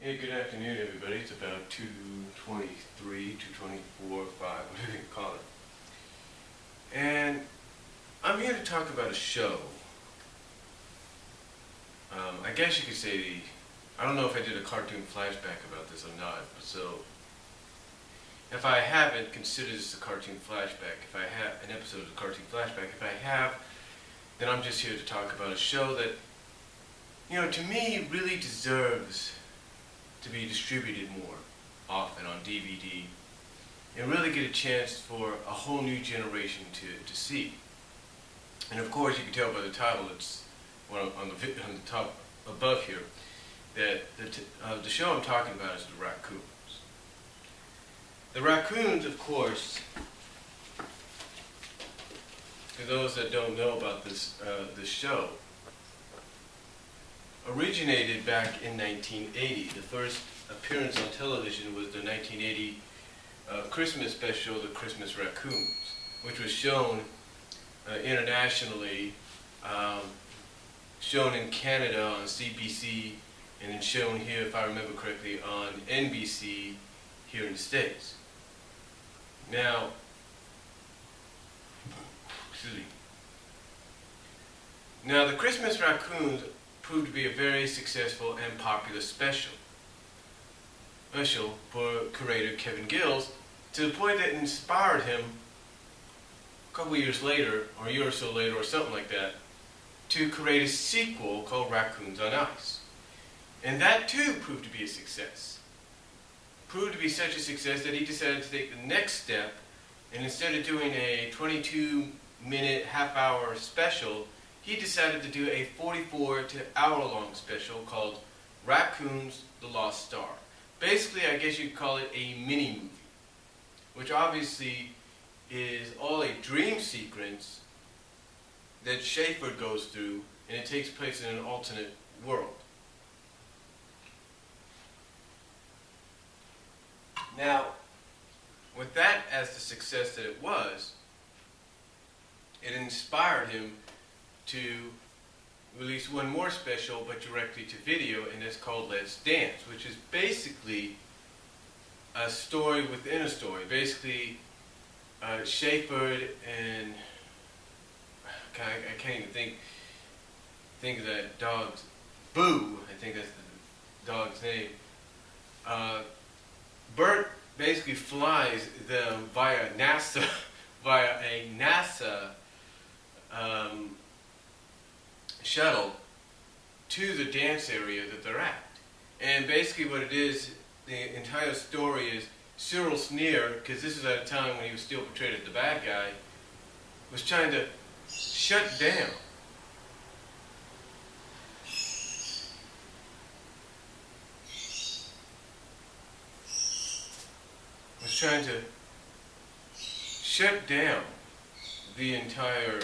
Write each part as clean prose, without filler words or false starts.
Hey, good afternoon, everybody. It's about 2:23, 2:24, 5, whatever you call it. And I'm here to talk about a show. I guess you could say, I don't know if I did a cartoon flashback about this or not, but so, if I haven't, consider this a cartoon flashback. If I have an episode of a cartoon flashback, if I have, then I'm just here to talk about a show that, to me, really deserves to be distributed more often on DVD and really get a chance for a whole new generation to see. And of course, you can tell by the title, it's on the top above here, that the show I'm talking about is the Raccoons. The Raccoons, of course, for those that don't know about this show, originated back in 1980. The first appearance on television was the 1980 Christmas special, The Christmas Raccoons, which was shown internationally, shown in Canada on CBC, and then shown here, if I remember correctly, on NBC here in the States. Now, the Christmas Raccoons proved to be a very successful and popular special for curator Kevin Gills, to the point that it inspired him a couple years later, or a year or so later, or something like that, to create a sequel called Raccoons on Ice. And that too proved to be a success. Proved to be such a success that he decided to take the next step, and instead of doing a 22-minute, half-hour special, he decided to do a 44 to hour-long special called Raccoons, The Lost Star. Basically, I guess you'd call it a mini-movie, which obviously is all a dream sequence that Schaefer goes through, and it takes place in an alternate world. Now, with that as the success that it was, it inspired him to release one more special, but directly to video, and it's called Let's Dance, which is basically a story within a story. Basically, Schaefer and I can't even think of that dog's Boo. I think that's the dog's name. Bert basically flies them via NASA, via a NASA shuttle to the dance area that they're at. And basically what it is, the entire story is Cyril Sneer, because this was at a time when he was still portrayed as the bad guy, was trying to shut down the entire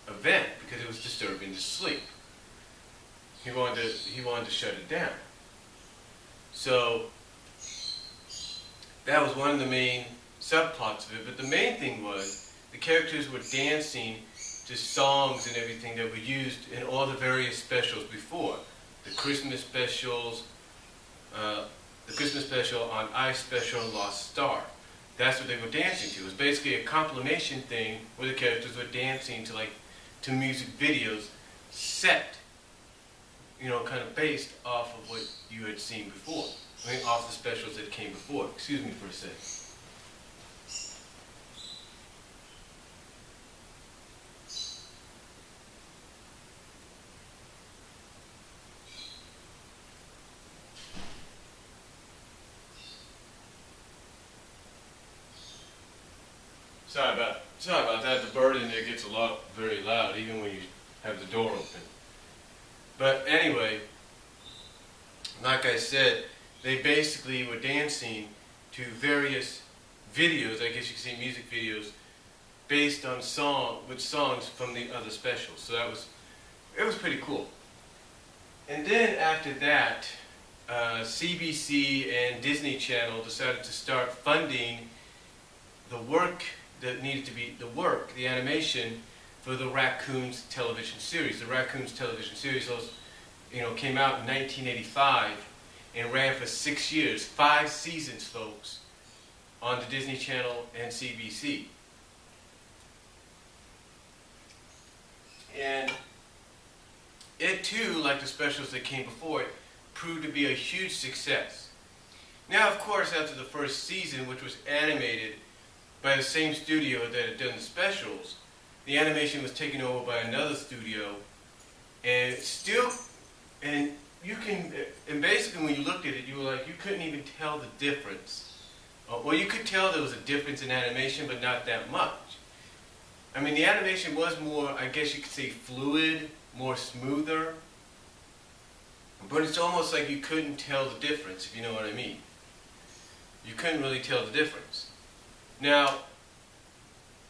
event because it was disturbing to sleep. He wanted to shut it down. So that was one of the main subplots of it. But the main thing was the characters were dancing to songs and everything that were used in all the various specials before. The Christmas specials, the Christmas special on Ice special, Lost Star. That's what they were dancing to. It was basically a compilation thing where the characters were dancing to music videos set, kind of based off of what you had seen before. I mean, off the specials that came before. Excuse me for a second. Sorry about that. The bird in there gets very loud, even when you have the door open. But anyway, like I said, they basically were dancing to various videos, I guess you could say music videos, based on songs from the other specials. So it was pretty cool. And then after that, CBC and Disney Channel decided to start funding the work that needed to be the animation for the Raccoons television series. The Raccoons television series came out in 1985, and ran for 6 years, 5 seasons, folks, on the Disney Channel and CBC. And it too, like the specials that came before it, proved to be a huge success. Now, of course, after the first season, which was animated by the same studio that had done the specials, the animation was taken over by another studio, and basically when you looked at it, you were like, you couldn't even tell the difference. Well, you could tell there was a difference in animation, but not that much. I mean, the animation was more, I guess you could say, fluid, more smoother, but it's almost like you couldn't tell the difference, if you know what I mean. You couldn't really tell the difference. Now,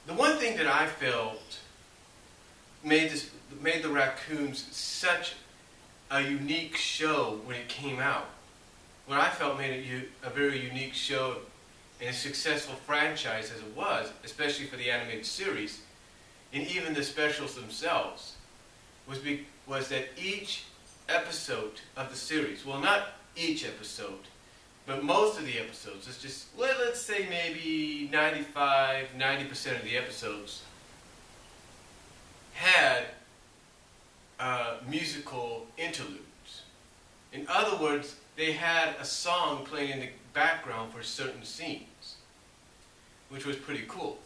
the one thing that I felt made the Raccoons such a unique show when it came out, what I felt made it a very unique show and a successful franchise as it was, especially for the animated series, and even the specials themselves, was that each episode of the series, well, not each episode, but most of the episodes, let's say maybe 90% of the episodes had musical interludes. In other words, they had a song playing in the background for certain scenes, which was pretty cool.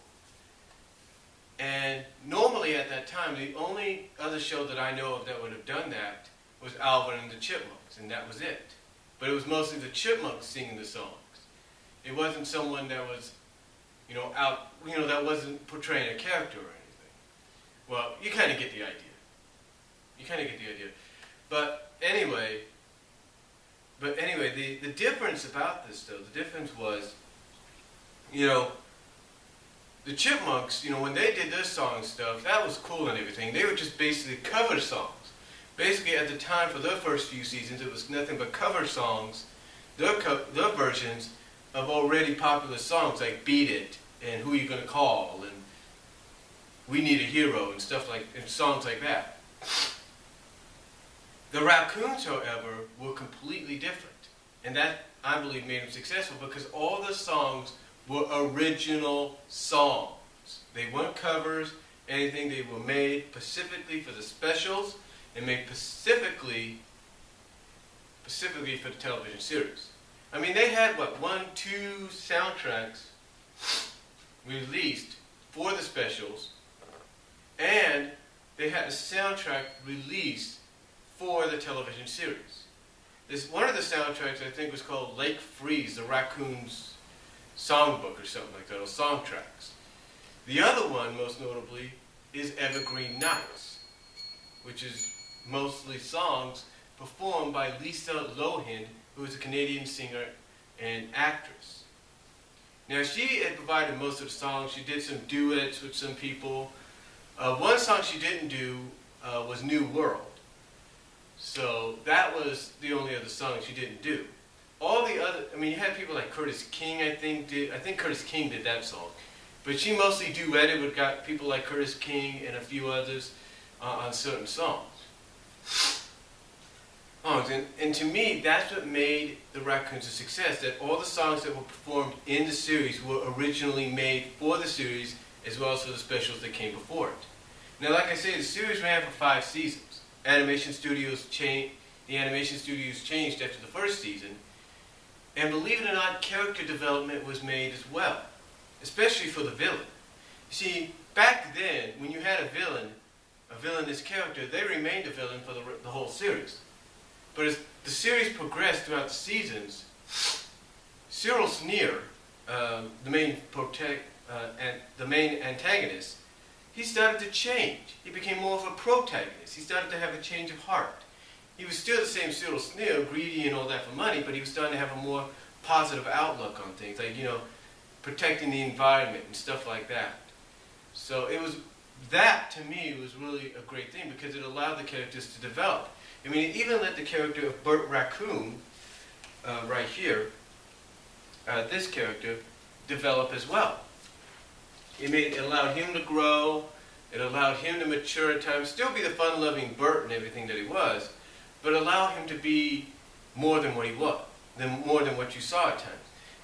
And normally at that time, the only other show that I know of that would have done that was Alvin and the Chipmunks, and that was it. But it was mostly the Chipmunks singing the songs. It wasn't someone that was, that wasn't portraying a character or anything. Well, you kind of get the idea. But anyway, the difference about this, though, the difference was, the Chipmunks, when they did their song stuff, that was cool and everything. They would just basically cover songs. Basically, at the time, for their first few seasons, it was nothing but cover songs, their versions of already popular songs like Beat It, and Who You Gonna Call, and We Need a Hero, and songs like that. The Raccoons, however, were completely different. And that, I believe, made them successful because all the songs were original songs. They weren't covers, anything. They were made specifically for the specials and made specifically for the television series. I mean, they had, 2 soundtracks released for the specials, and they had a soundtrack released for the television series. One of the soundtracks, I think, was called Lake Freeze, the Raccoons songbook or something like that, or song tracks. The other one, most notably, is Evergreen Nights, which is mostly songs performed by Lisa Lohan, who is a Canadian singer and actress. Now, she had provided most of the songs. She did some duets with some people. One song she didn't do was New World. So that was the only other song she didn't do. All the other, you had people like Curtis King, I think Curtis King did that song. But she mostly duetted with people like Curtis King and a few others on certain songs. And to me, that's what made the Raccoons a success, that all the songs that were performed in the series were originally made for the series as well as for the specials that came before it. Now, like I say, the series ran for 5 seasons. The animation studios changed after the first season, and believe it or not, character development was made as well, especially for the villain. You see, back then, when you had a villainous character, they remained a villain for the whole series. But as the series progressed throughout the seasons, Cyril Sneer, the main antagonist, he started to change. He became more of a protagonist. He started to have a change of heart. He was still the same Cyril Sneer, greedy and all that for money, but he was starting to have a more positive outlook on things, like, protecting the environment and stuff like that. So that to me was really a great thing because it allowed the characters to develop. It even let the character of Bert Raccoon, right here, this character, develop as well. It allowed him to grow, it allowed him to mature at times, still be the fun-loving Bert and everything that he was, but allow him to be more than what he was. more than what you saw at times,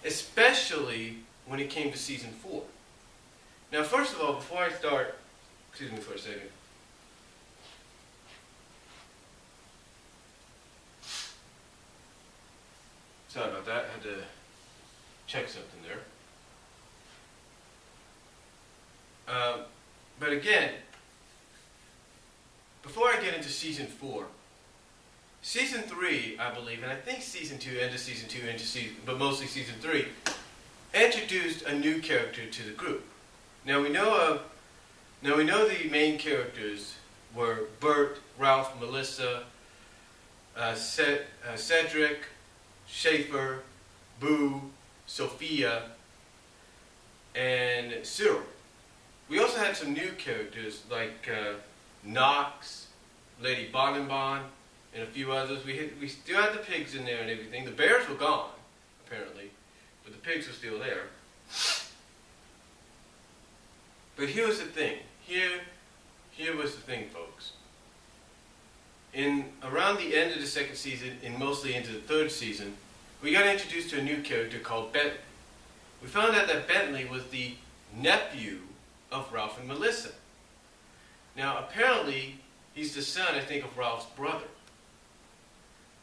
especially when it came to season 4. Now, first of all, before I start, excuse me for a second. Sorry about that. I had to check something there. But again, before I get into season 4, season 3, I believe, and I think season 2, end of season 2, but mostly season 3, introduced a new character to the group. Now we know the main characters were Bert, Ralph, Melissa, Cedric, Schaefer, Boo, Sophia, and Cyril. We also had some new characters like Knox, Lady Bonbon, and a few others. We still had the pigs in there and everything. The bears were gone, apparently, but the pigs were still there. But here was the thing. Here was the thing, folks. Around the end of the second season, and mostly into the third season, we got introduced to a new character called Bentley. We found out that Bentley was the nephew of Ralph and Melissa. Now, apparently, he's the son, I think, of Ralph's brother.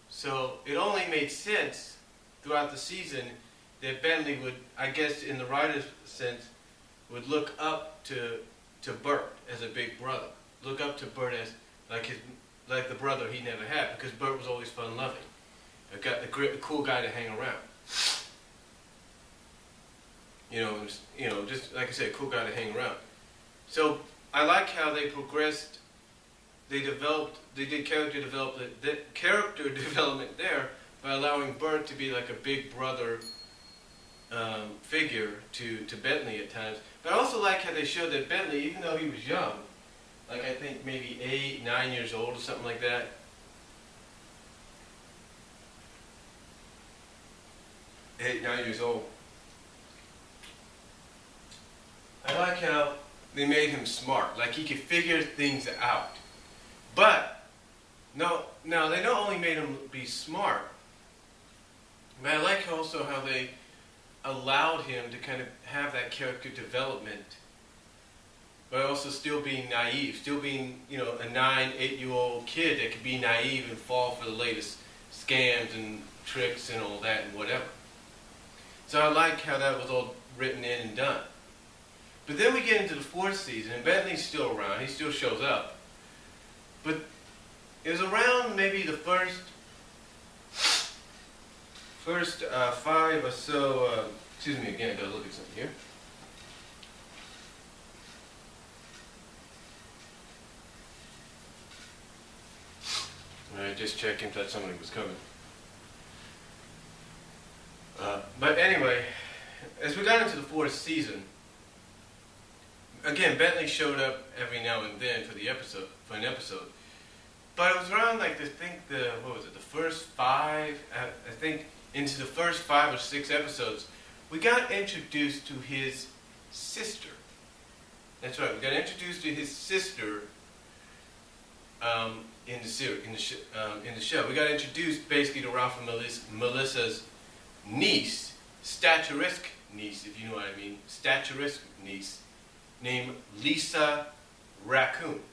So it only made sense throughout the season that Bentley would, I guess in the writer's sense, would look up to Bert as a big brother. Look up to Bert as like the brother he never had, because Bert was always fun-loving. A cool guy to hang around. Just like I said, a cool guy to hang around. So I like how they progressed. They did character development there by allowing Bert to be like a big brother figure to Bentley at times. But I also like how they showed that Bentley, even though he was young, like I think maybe 8, 9 years old or something like that. 8, 9 years old. I like how they made him smart, like he could figure things out. But no, now they not only made him be smart, but I like also how they allowed him to kind of have that character development, but also still being naive, still being, a 9, 8-year-old kid that could be naive and fall for the latest scams and tricks and all that and whatever. So I like how that was all written in and done. But then we get into the 4th season, and Bentley's still around. He still shows up. But it was around maybe the first 5 or so. Excuse me again, I gotta look at something here. Alright, just checking that somebody was coming. But anyway, as we got into the 4th season, again, Bentley showed up every now and then for an episode. But it was around the first 5, I think into the first 5 or 6 episodes, we got introduced to his sister. That's right, we got introduced to his sister in the show. We got introduced basically to Ralph and Melissa's niece, statuesque niece, if you know what I mean, statuesque niece, named Lisa Raccoon.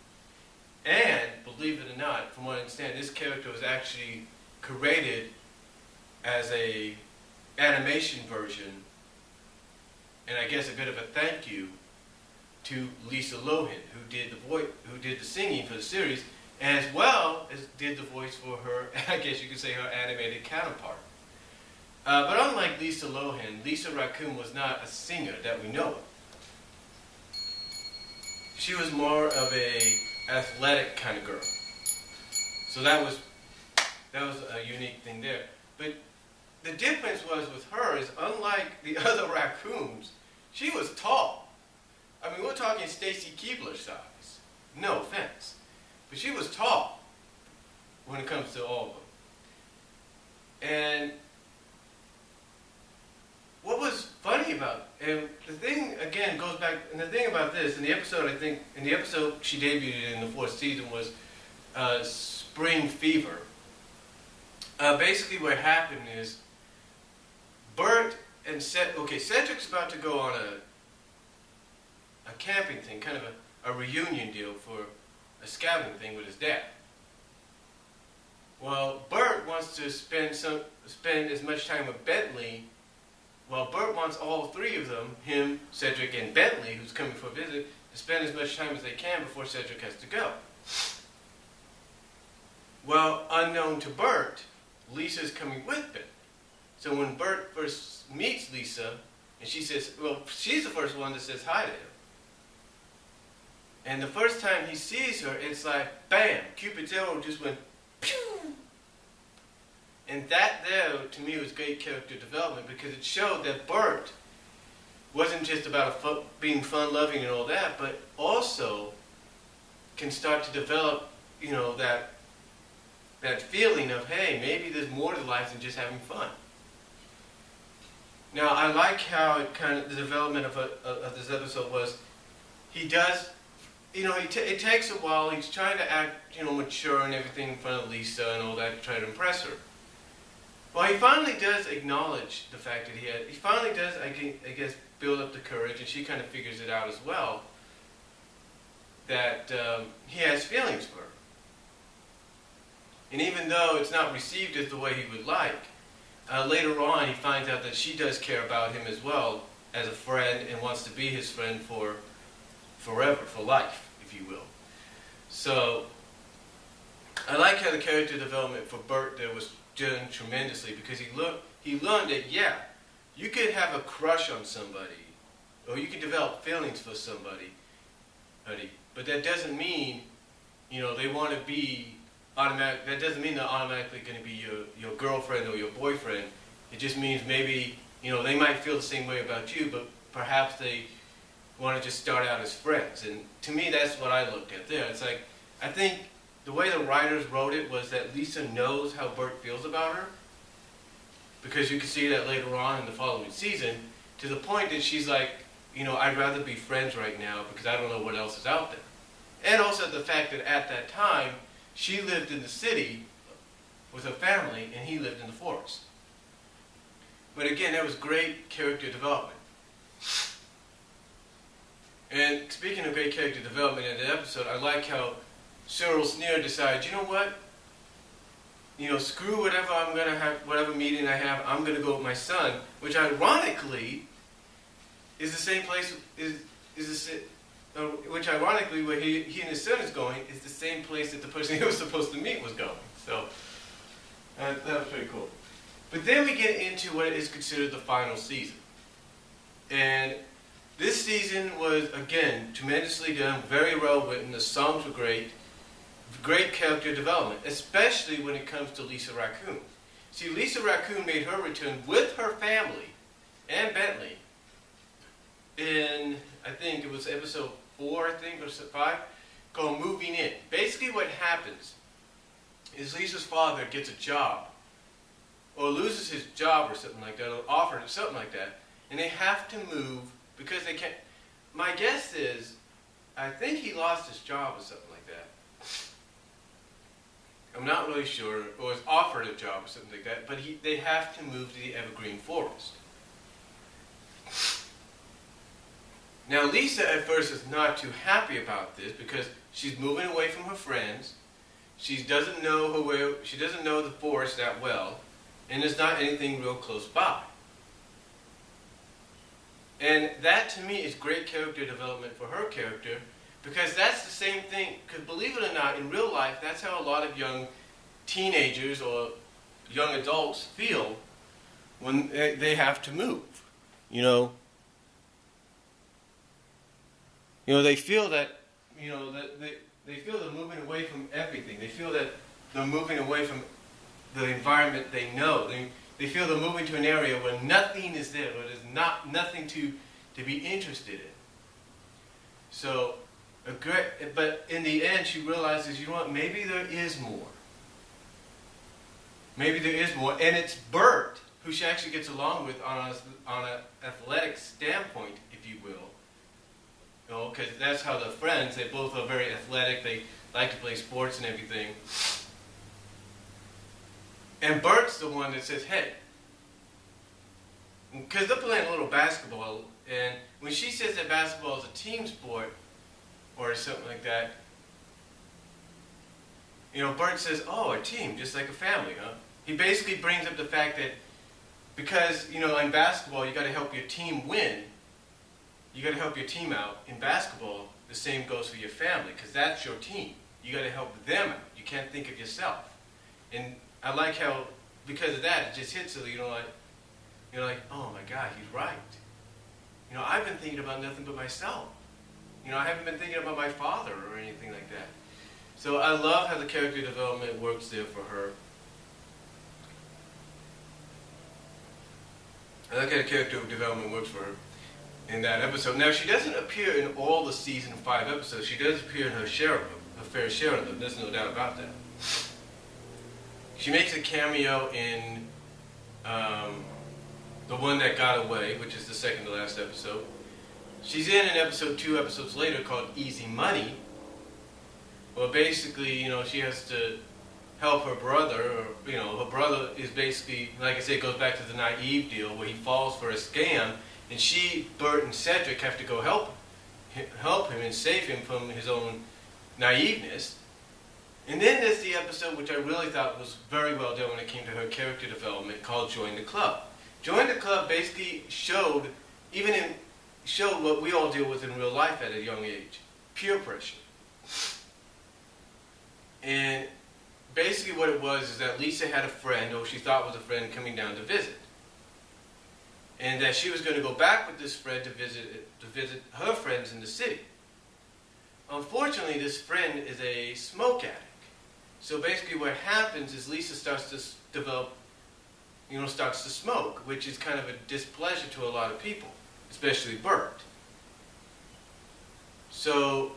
And, believe it or not, from what I understand, this character was actually created as a animation version, and I guess a bit of a thank you to Lisa Lohan, who did the singing for the series, as well as did the voice for her, I guess you could say her animated counterpart. But unlike Lisa Lohan, Lisa Raccoon was not a singer that we know of. She was more of a athletic kind of girl. So that was a unique thing there. But the difference was with her is, unlike the other raccoons, she was tall. I mean, we're talking Stacy Keibler size. No offense. But she was tall when it comes to all of them. And what was funny about it, and the thing, again, goes back, and the thing about this, in the episode she debuted in the 4th season was Spring Fever. Basically what happened is, Bert and Cedric's about to go on a camping thing, kind of a reunion deal for a scouting thing with his dad. Well, Bert wants to spend as much time with Bentley. Well, Bert wants all three of them, him, Cedric, and Bentley, who's coming for a visit, to spend as much time as they can before Cedric has to go. Well, unknown to Bert, Lisa's coming with Bentley. So when Bert first meets Lisa, and she says, well, she's the first one that says hi to him. And the first time he sees her, it's like, bam, Cupid's arrow just went, pew! And that there, to me, was great character development because it showed that Bert wasn't just about being fun-loving and all that, but also can start to develop, that feeling of, hey, maybe there's more to life than just having fun. Now, I like how the development of this episode was, he does, it takes a while, he's trying to act, mature and everything in front of Lisa and all that to try to impress her. Well, he finally does acknowledge the fact that he finally does, I guess, build up the courage, and she kind of figures it out as well, that he has feelings for her. And even though it's not received as the way he would like, later on he finds out that she does care about him as well as a friend and wants to be his friend for forever, for life, if you will. So, I like how the character development for Bert there was done tremendously because he learned that, yeah, you could have a crush on somebody or you can develop feelings for somebody, but that doesn't mean, they want to be automatic. That doesn't mean they're automatically going to be your girlfriend or your boyfriend. It just means maybe, they might feel the same way about you, but perhaps they want to just start out as friends. And to me, that's what I looked at there. It's like, I think the way the writers wrote it was that Lisa knows how Bert feels about her, because you can see that later on in the following season, to the point that she's like, I'd rather be friends right now because I don't know what else is out there. And also the fact that at that time, she lived in the city with her family and he lived in the forest. But again, that was great character development. And speaking of great character development in the episode, I like how Cyril Sneer decides, you know what? Screw whatever I'm going to have, whatever meeting I have, I'm going to go with my son, which ironically is the same place, which ironically where he and his son is going is the same place that the person he was supposed to meet was going. So, that was pretty cool. But then we get into what is considered the final season. And this season was, again, tremendously done, very well written, the songs were great character development, especially when it comes to Lisa Raccoon. See, Lisa Raccoon made her return with her family and Bentley in, I think it was episode 4, or 5, called Moving In. Basically what happens is Lisa's father gets a job, or loses his job or something like that, or offered something like that, and they have to move because they can't. My guess is, I think he lost his job or something like that. I'm not really sure, or was offered a job or something like that, but they have to move to the evergreen forest. Now Lisa at first is not too happy about this because she's moving away from her friends, she doesn't know the forest that well, and there's not anything real close by. And that to me is great character development for her character, because that's the same thing, because believe it or not, in real life, that's how a lot of young teenagers or young adults feel when they have to move. They feel that, they feel they're moving away from everything. They feel that they're moving away from the environment they know. They feel they're moving to an area where nothing is there, where there's nothing to be interested in. So, but in the end, she realizes, you know what, maybe there is more. Maybe there is more, and it's Bert, who she actually gets along with on an athletic standpoint, if you will. Because that's how they're friends. They both are very athletic. They like to play sports and everything. And Bert's the one that says, hey, because they're playing a little basketball, and when she says that basketball is a team sport or something like that, Bert says, "Oh, a team, just like a family, huh?" He basically brings up the fact that because in basketball you got to help your team win, you got to help your team out. In basketball, the same goes for your family, because that's your team. You got to help them out. You can't think of yourself. And I like how, because of that, it just hits you. You're like, oh my God, he's right. I've been thinking about nothing but myself. I haven't been thinking about my father or anything like that. So I love how the character development works there for her. I like how the character development works for her in that episode. Now, she doesn't appear in all the season 5 episodes. She does appear in her fair share of them. There's no doubt about that. She makes a cameo in the one that got away, which is the second to last episode. She's in an episode 2 episodes later called Easy Money. Well, basically, she has to help her brother. Her brother is basically, like I said, goes back to the naive deal where he falls for a scam, and Bert and Cedric have to go help him and save him from his own naiveness. And then there's the episode which I really thought was very well done when it came to her character development, called Join the Club. Join the Club basically showed what we all deal with in real life at a young age: peer pressure. And basically what it was is that Lisa had a friend, or she thought was a friend, coming down to visit. And that she was going to go back with this friend to visit her friends in the city. Unfortunately, this friend is a smoke addict. So basically what happens is Lisa starts to starts to smoke, which is kind of a displeasure to a lot of people, especially Bert. So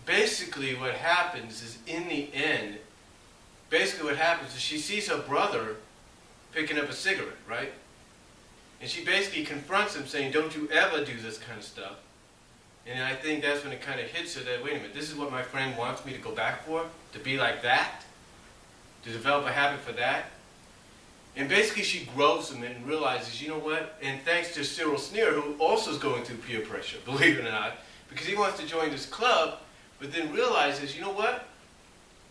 basically what happens is, in the end, she sees her brother picking up a cigarette, right? And she basically confronts him saying, "Don't you ever do this kind of stuff." And I think that's when it kind of hits her that, wait a minute, this is what my friend wants me to go back for? To be like that? To develop a habit for that? And basically she grows from it and realizes, you know what? And thanks to Cyril Sneer, who also is going through peer pressure, believe it or not, because he wants to join this club, but then realizes, you know what?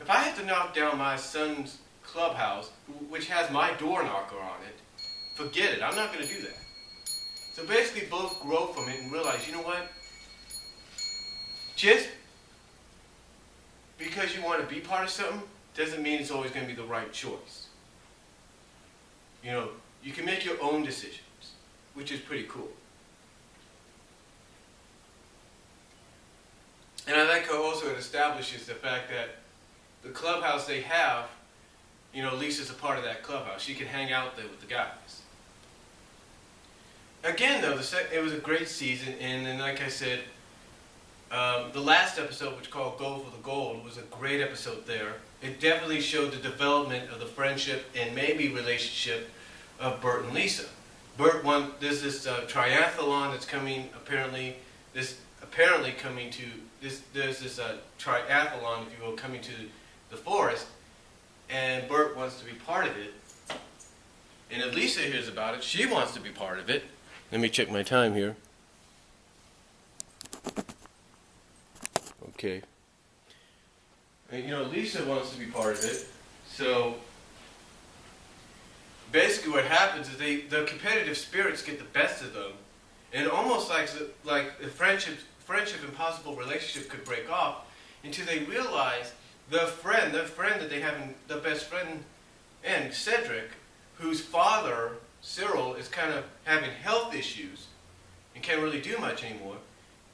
If I have to knock down my son's clubhouse, which has my door knocker on it, forget it. I'm not going to do that. So basically both grow from it and realize, you know what? Just because you want to be part of something doesn't mean it's always going to be the right choice. You can make your own decisions, which is pretty cool. And I like how also it establishes the fact that the clubhouse they have, Lisa's a part of that clubhouse. She can hang out there with the guys. Again, though, it was a great season, and then, like I said, the last episode, which called Go for the Gold, was a great episode there. It definitely showed the development of the friendship and maybe relationship of Bert and Lisa. There's this triathlon that's coming, there's this triathlon, if you will, coming to the forest, and Bert wants to be part of it. And if Lisa hears about it, she wants to be part of it. Let me check my time here. Okay. And, Lisa wants to be part of it. So basically what happens is the competitive spirits get the best of them. And almost like the friendship and possible relationship could break off until they realize the friend that they have, the best friend, and Cedric, whose father, Cyril, is kind of having health issues and can't really do much anymore,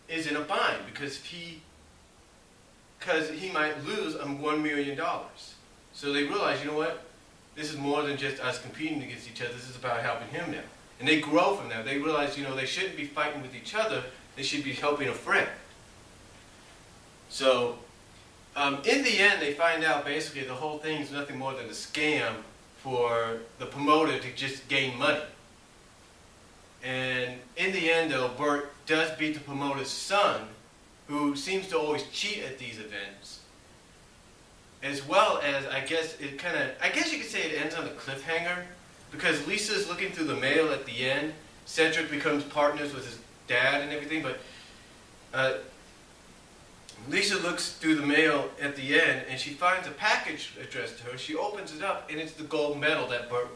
is in a bind because he might lose $1 million. So they realize, you know what? This is more than just us competing against each other. This is about helping him now. And they grow from that. They realize, they shouldn't be fighting with each other. They should be helping a friend. So, in the end, they find out basically the whole thing is nothing more than a scam for the promoter to just gain money. And in the end, though, Bert does beat the promoter's son, who seems to always cheat at these events. As well as, I guess you could say it ends on a cliffhanger, because Lisa's looking through the mail at the end. Cedric becomes partners with his dad and everything, but Lisa looks through the mail at the end, and she finds a package addressed to her. She opens it up, and it's the gold medal that Bert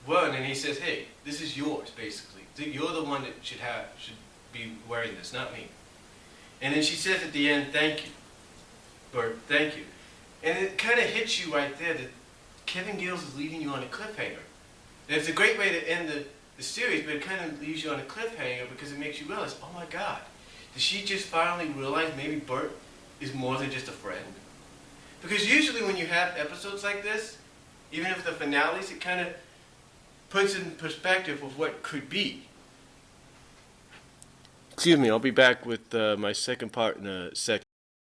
won, and he says, "Hey, this is yours, basically. You're the one that should be wearing this, not me." And then she says at the end, "Thank you, Bert, thank you." And it kind of hits you right there that Kevin Gills is leaving you on a cliffhanger. And it's a great way to end the series, but it kind of leaves you on a cliffhanger because it makes you realize, oh my God, did she just finally realize maybe Bert is more than just a friend? Because usually when you have episodes like this, even if the finales, it kind of puts in perspective of what could be. Excuse me, I'll be back with my second part in a second.